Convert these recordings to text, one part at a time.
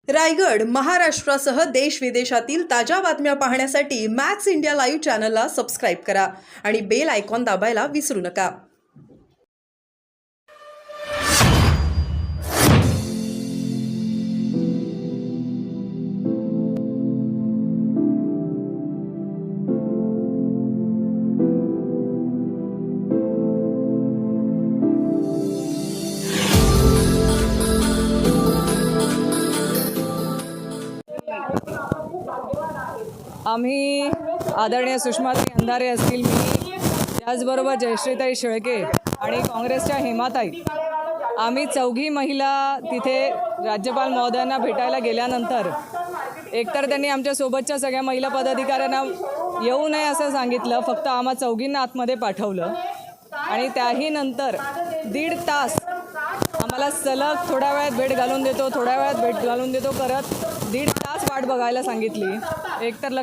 रायगड, महाराष्ट्रासह देश विदेशातील ताज्या बातम्या पाहण्यासाठी मॅक्स इंडिया लाईव्ह चॅनलला सबस्क्राईब करा आणि बेल आयकॉन दाबायला विसरू नका. आम्ही आदरणीय सुषमाताई अंधारे असतील, मी त्याचबरोबर जयश्रीताई शेळके आणि काँग्रेसच्या हेमाताई, आम्ही चौघी महिला तिथे राज्यपाल महोदयांना भेटायला गेल्यानंतर एकतर त्यांनी आमच्या सोबतच्या सगळ्या महिला पदाधिकाऱ्यांना येऊ नये असं सांगितलं, फक्त आम्हा चौघींना आतमध्ये पाठवलं आणि त्याही नंतर 1.5 तास आम्हाला सलग थोड्या वेळात भेट घालून देतो, थोड्या वेळात भेट घालून देतो करत 1.5 तास वाट बघायला सांगितली. एकतर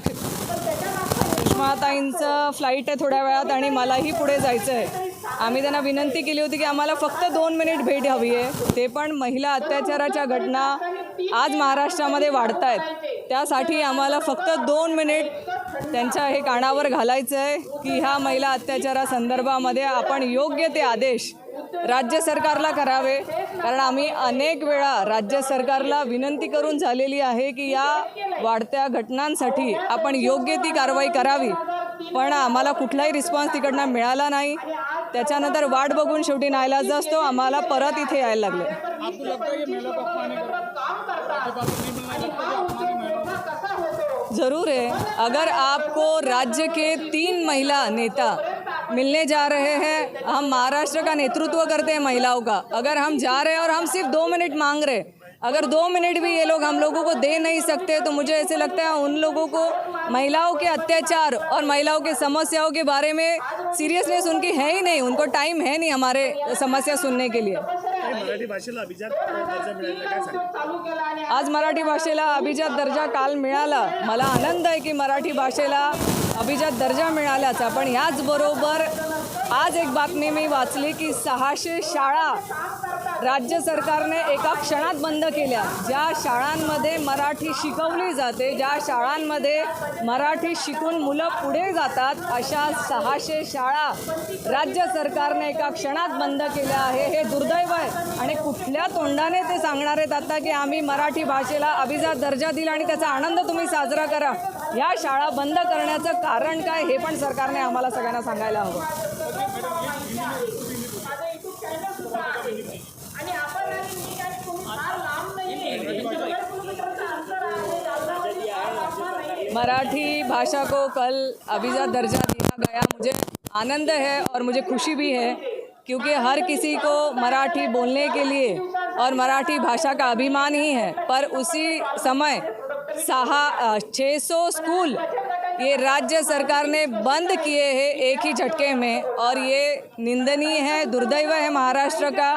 सुषमाताईंचं फ्लाईट आहे थोड्या वेळात आणि मलाही पुढे जायचं आहे. आम्ही त्यांना विनंती केली होती की आम्हाला फक्त 2 मिनिट भेट हवी आहे, ते पण महिला अत्याचाराच्या घटना आज महाराष्ट्रामध्ये वाढत आहेत, त्यासाठी आम्हाला फक्त 2 मिनिट त्यांच्या हे कानावर घालायचं आहे की ह्या महिला अत्याचारासंदर्भामध्ये आपण योग्य ते आदेश राज्य सरकारला करावे. कारण आम्ही अनेक वेळा राज्य सरकारला विनंती करून झालेली आहे की या वाढत्या घटनांसाठी आपण योग्य ती कारवाई करावी, पण आम्हाला कुठलाही रिस्पॉन्स तिकडनं मिळाला नाही. त्याच्यानंतर वाट बघून शेवटी नाईलाज असतो आम्हाला परत इथे यायला लागले. ज़रूर है, अगर आपको राज्य के 3 महिला नेता मिलने जा रहे हैं, हम महाराष्ट्र का नेतृत्व करते हैं महिलाओं का, अगर हम जा रहे हैं और हम सिर्फ 2 मिनट मांग रहे हैं, अगर 2 मिनट भी ये लोग हम लोगों को दे नहीं सकते तो मुझे ऐसे लगता है उन लोगों को महिलाओं के अत्याचार और महिलाओं की समस्याओं के बारे में सीरियसनेस उनकी है ही नहीं, उनको टाइम है नहीं हमारे समस्या सुनने के लिए. मराठी भाषेला अभिजात दर्जा मिळाला काय सांगता? आज मराठी भाषेला अभिजात दर्जा काल मिळाला. मला आनंद आहे की मराठी भाषेला अभिजात दर्जा मिळाल्याचा. पण याचबरोबर आज एक बातमी मी वाचली की 600 शाळा राज्य सरकारने एका क्षणात बंद केल्या. ज्या शाळांमध्ये मराठी शिकवली जाते, ज्या शाळांमध्ये मराठी शिकून मुलं पुढे जातात, अशा 600 शाळा राज्य सरकारने एका क्षणात बंद केल्या आहे. हे दुर्दैव आहे आणि कुठल्या तोंडाने ते सांगणार आहेत आता की आम्ही मराठी भाषेला अभिजात दर्जा दिला आणि त्याचा आनंद तुम्ही साजरा करा. या शाळा बंद करण्याचं कारण काय हे पण सरकारने आम्हाला सगळ्यांना सांगायला हवं. मराठी भाषा को कल अभिजात दर्जा दिया गया, मुझे आनंद है और मुझे खुशी भी है क्योंकि हर किसी को मराठी बोलने के लिए और मराठी भाषा का अभिमान ही है. पर उसी समय 600 स्कूल ये राज्य सरकार ने बंद किए हैं एक ही झटके में, और ये निंदनीय है, दुर्दैव है महाराष्ट्र का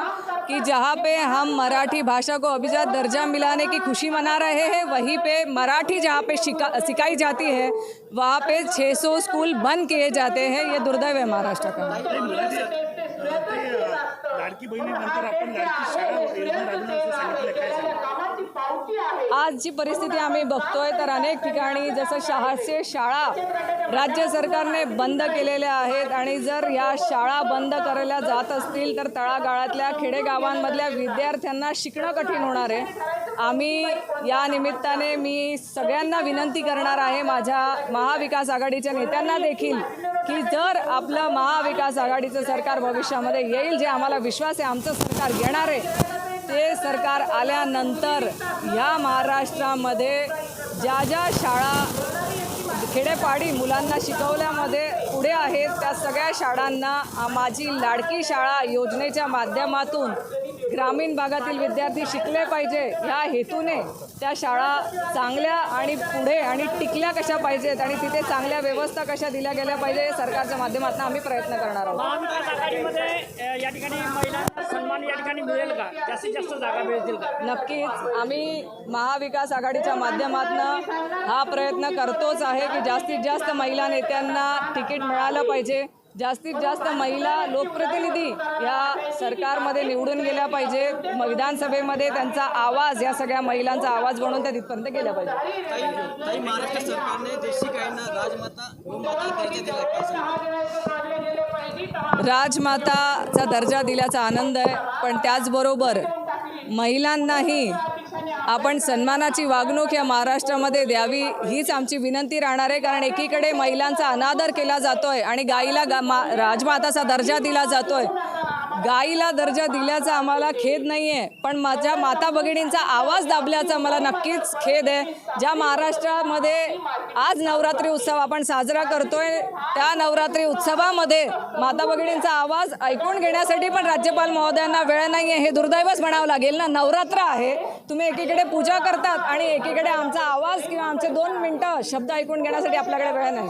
कि जहाँ पे हम मराठी भाषा को अभिजात दर्जा मिलाने की खुशी मना रहे हैं, वहीं पे मराठी जहाँ पे सिखाई जाती है वहाँ पे 600 स्कूल बंद किए जाते हैं. ये दुर्दैव है महाराष्ट्र का. लाडकी बहिणीनंतर आपण लाडकी शाळा योजना राबवणार असं सांगितलं, काय सांगता? आज जी परिस्थिती आम्ही बघतोय तर अनेक ठिकाणी जसं 600 शाळा राज्य सरकारने बंद केलेल्या आहेत आणि जर या शाळा बंद करायला जात असतील तर तळागाळातल्या खेडेगावांमधल्या विद्यार्थ्यांना शिकणं कठीण होणार आहे. आम्ही या निमित्ताने मी सगळ्यांना विनंती करणार आहे, माझ्या महाविकास आघाडीच्या नेत्यांना देखील, की जर आपलं महाविकास आघाडीचं सरकार भविष्यामध्ये येईल, जे आम्हाला विश्वास आहे आमचं सरकार येणार आहे, ते सरकार आल्यानंतर ह्या महाराष्ट्रामध्ये ज्या ज्या शाळा खेडेपाडी मुलांना शिकवल्यामध्ये पुढे आहेत त्या सगळ्या शाळांना माझी लाडकी शाळा योजनेच्या माध्यमातून ग्रामीण भागातील विद्यार्थी शिकले पाहिजे ह्या हेतूने त्या शाळा चांगल्या आणि पुढे आणि टिकल्या कशा पाहिजेत आणि तिथे चांगल्या व्यवस्था कशा दिल्या गेल्या पाहिजे सरकारच्या माध्यमातून आम्ही प्रयत्न करणार आहोत. महाविकास आघाडीमध्ये या ठिकाणी महिलांना सन्मान या ठिकाणी मिळेल का? जास्तीत जास्त जागा मिळतील का? नक्कीच आम्ही महाविकास आघाडीच्या माध्यमातून हा प्रयत्न करतोच आहे की जास्तीत जास्त महिला नेत्यांना तिकीट मिळालं पाहिजे. जास्तीत जास्त महिला लोकप्रतिनिधी या सरकारमध्ये निवडून गेल्या पाहिजेत. विधानसभेमध्ये त्यांचा आवाज, या सगळ्या महिलांचा आवाज बनवून त्या तिथपर्यंत गेल्या पाहिजे. ताई महाराष्ट्र सरकारने देशी गायींना राजमाता गोमाता दर्जा दिला काय सांगा? राजमाताचा दर्जा दिल्याचा आनंद आहे, पण त्याचबरोबर महिलांनाही आपण सन्मानाची वागणूक या महाराष्ट्रामध्ये द्यावी हीच आमची विनंती राहणार आहे. कारण एकीकडे महिलांचा अनादर केला जातोय आणि गाईला राजमाताचा दर्जा दिला जातोय. गाईला दर्जा दिल्याचा आम्हाला खेद नाही आहे, पण माझ्या माता भगिनींचा आवाज दाबल्याचा मला नक्कीच खेद आहे. ज्या महाराष्ट्रामध्ये आज नवरात्री उत्सव आपण साजरा करतोय, त्या नवरात्री उत्सवामध्ये माता भगिनींचा आवाज ऐकून घेण्यासाठी पण राज्यपाल महोदयांना वेळ नाही आहे. हे दुर्दैवच म्हणावं लागेल ना. नवरात्र आहे, तुम्ही एकीकडे पूजा करतात आणि एकीकडे आमचा आवाज किंवा आमचे 2 मिनिटं शब्द ऐकून घेण्यासाठी आपल्याकडे वेळ नाही.